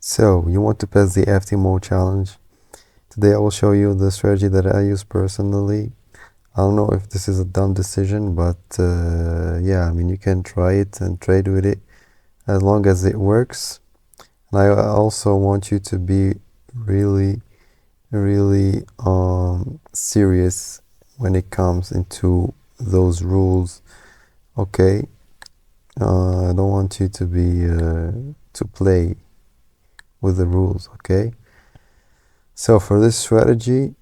So you want to pass the FTMO challenge. Today I will show you the strategy that I use personally. I don't know if this is a dumb decision, but yeah, I mean, you can try it and trade with it as long as it works. And I also want you to be really serious when it comes into those rules. Okay, I don't want you to be to play with the rules. Okay, so for this strategy,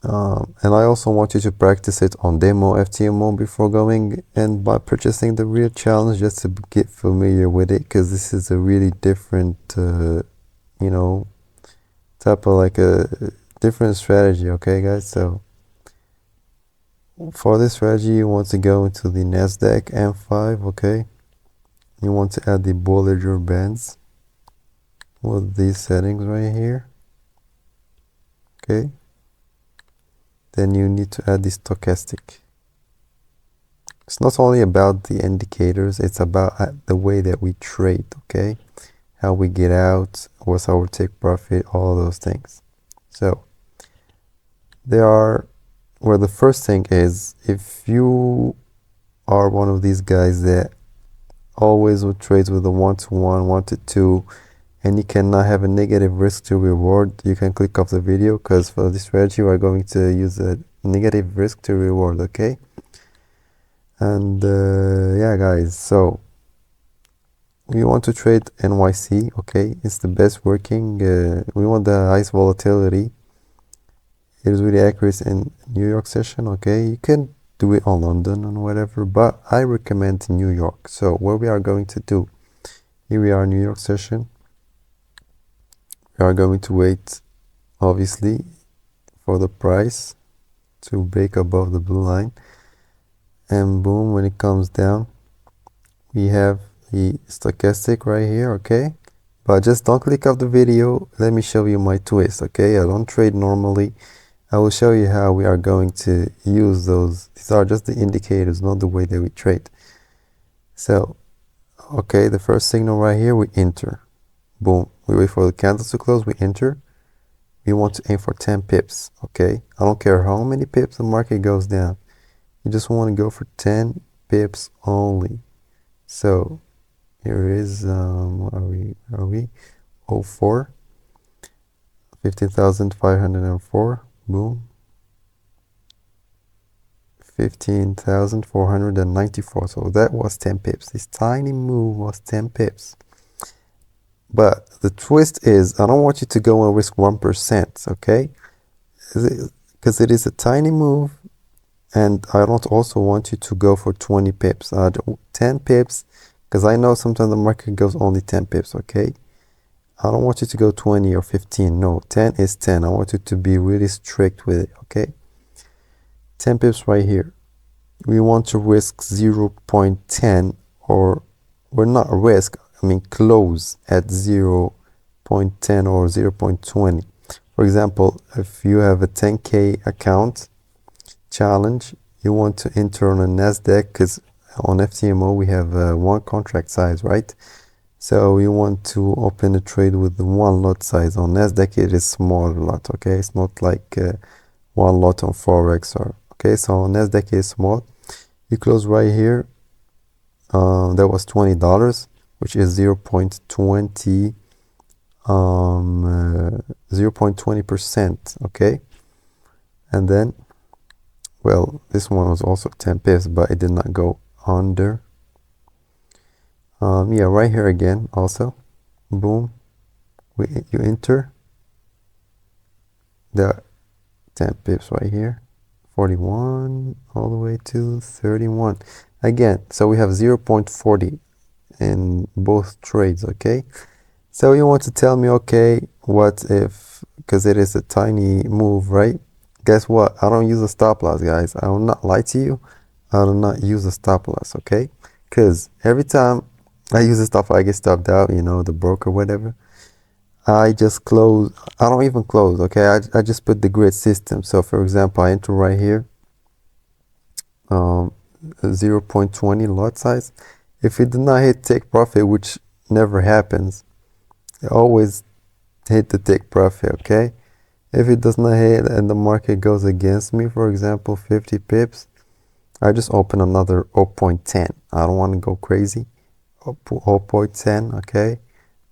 and I also want you to practice it on demo FTMO before going and by purchasing the real challenge, just to get familiar with it, because this is a really different you know, type of like a different strategy. Okay guys, so for this strategy you want to go into the Nasdaq M5. Okay, you want to add the Bollinger Bands with these settings right here. Okay, then you need to add the stochastic. It's not only about the indicators, it's about the way that we trade. Okay, how we get out, what's our take profit, all those things. So well, the first thing is, if you are one of these guys that always would trade with a 1-to-1, 1-to-2, and you cannot have a negative risk to reward, you can click off the video, because for this strategy we're going to use a negative risk to reward. Okay, and yeah guys, so we want to trade NYC. Okay, it's the best working. We want the highest volatility. It is really accurate in New York session. Okay, you can do it on London and whatever, but I recommend New York. So what we are going to do, here we are, New York session. We are going to wait, obviously, for the price to break above the blue line, and boom, when it comes down, we have the stochastic right here. Okay, but just don't click off the video. Let me show you my twist. Okay, I don't trade normally. I will show you how we are going to use those. These are just the indicators, not the way that we trade. So, okay, the first signal right here, we enter. Boom. We wait for the candles to close, we enter. We want to aim for 10 pips. Okay, I don't care how many pips the market goes down. You just want to go for 10 pips only. So, here is, what are we? 04. 15,504. Boom. 15,494. So that was 10 pips. This tiny move was 10 pips. But the twist is, I don't want you to go and risk 1%. Okay, because it is a tiny move, and I don't also want you to go for 20 pips. 10 pips, because I know sometimes the market goes only 10 pips. Okay, I don't want you to go 20 or 15. No, 10 is 10. I want you to be really strict with it. Okay, 10 pips right here. We want to risk 0.10, or we're not risk, I mean close at 0.10 or 0.20. For example, if you have a 10K account challenge, you want to enter on a Nasdaq, because on FTMO we have one contract size, right? So you want to open a trade with the one lot size. On Nasdaq it is smaller lot. Okay, it's not like one lot on Forex. Or okay, so on Nasdaq it is small. You close right here. That was $20, which is 0.20 0.20%. Okay, and then, well, this one was also 10 pips, but it did not go under. Yeah, right here again also, boom, you enter the 10 pips right here, 41 all the way to 31 again. So we have 0.40 in both trades. Okay, so you want to tell me, okay, what if, because it is a tiny move, right? Guess what? I don't use a stop loss, guys. I will not lie to you. I do not use a stop loss. Okay, because every time I use a stop, I get stopped out, you know, the broker, whatever. I just close. I don't even close. Okay, I just put the grid system. So for example, I enter right here, 0.20 lot size. If it did not hit take profit, which never happens, always hit the take profit, okay? If it does not hit and the market goes against me, for example, 50 pips, I just open another 0.10. I don't want to go crazy. 0.10, okay?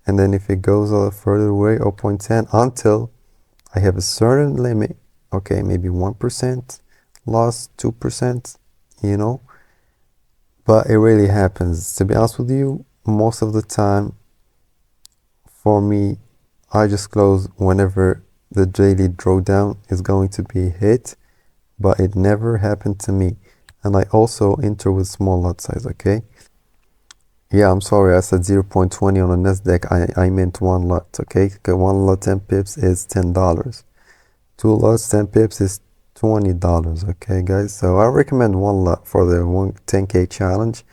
And then if it goes a little further away, 0.10 until I have a certain limit, okay, maybe 1% loss, 2%, you know? But it really happens. To be honest with you, most of the time, for me, I just close whenever the daily drawdown is going to be hit, but it never happened to me. And I also enter with small lot size, okay? Yeah, I'm sorry, I said 0.20 on a Nasdaq. I meant one lot, okay? One lot 10 pips is $10. Two lots 10 pips is $20, okay, guys? So I recommend one lot for the 10K challenge.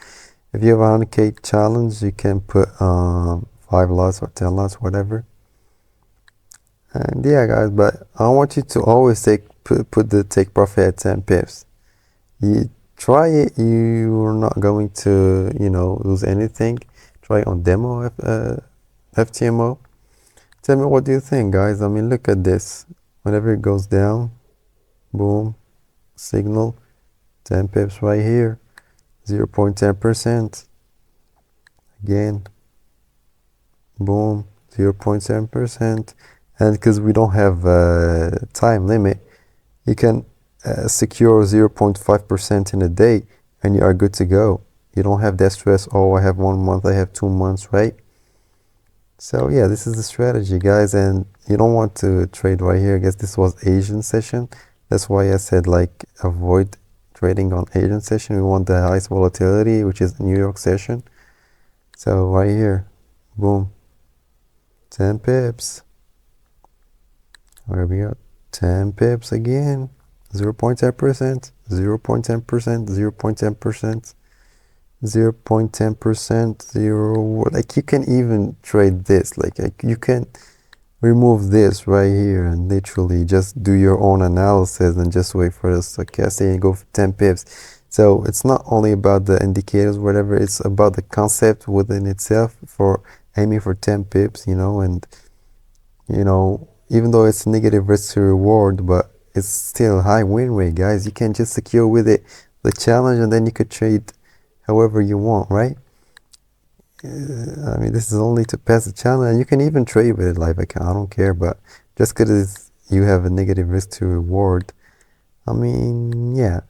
If you have a 100K challenge, you can put 5 lots or 10 lots, whatever. And yeah, guys, but I want you to always put the take profit at 10 pips. You try it, you're not going to, lose anything. Try it on demo FTMO. Tell me, what do you think, guys? I mean, look at this. Whenever it goes down, boom, signal, 10 pips right here, 0.10%. Again, boom, 0.7%. And because we don't have a time limit, you can secure 0.5% in a day and you are good to go. You don't have that stress, oh, I have 1 month, I have 2 months, right? So yeah, this is the strategy, guys, and you don't want to trade right here. I guess this was Asian session. That's why I said, like, avoid trading on Asian session. We want the highest volatility, which is New York session. So right here, boom, 10 pips. Where we go? 10 pips again, 0.10%, 0.10%, 0.10%, 0.10%, 0. Like, you can even trade this. Like you can remove this right here and literally just do your own analysis and just wait for the stochastic and go for 10 pips. So it's not only about the indicators, whatever, it's about the concept within itself for aiming for 10 pips, and even though it's negative risk to reward, but it's still high win rate, guys. You can just secure with it the challenge and then you could trade however you want, right? I mean, this is only to pass the challenge, and you can even trade with it live account. I don't care, but just because you have a negative risk to reward, I mean, yeah.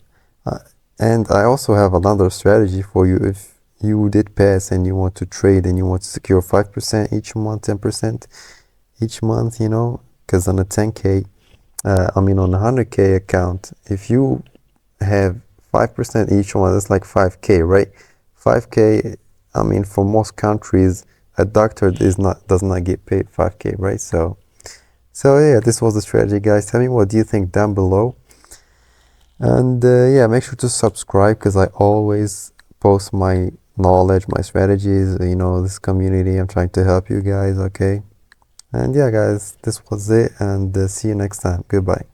And I also have another strategy for you. If you did pass and you want to trade and you want to secure 5% each month, 10% each month, because on a 10K, on a 100K account, if you have 5% each one, that's like 5K, right? 5K, for most countries, a doctor does not get paid 5K, right? So yeah, this was the strategy, guys. Tell me, what do you think down below? And yeah, make sure to subscribe, because I always post my knowledge, my strategies, this community. I'm trying to help you guys, okay? And yeah, guys, this was it, and see you next time. Goodbye.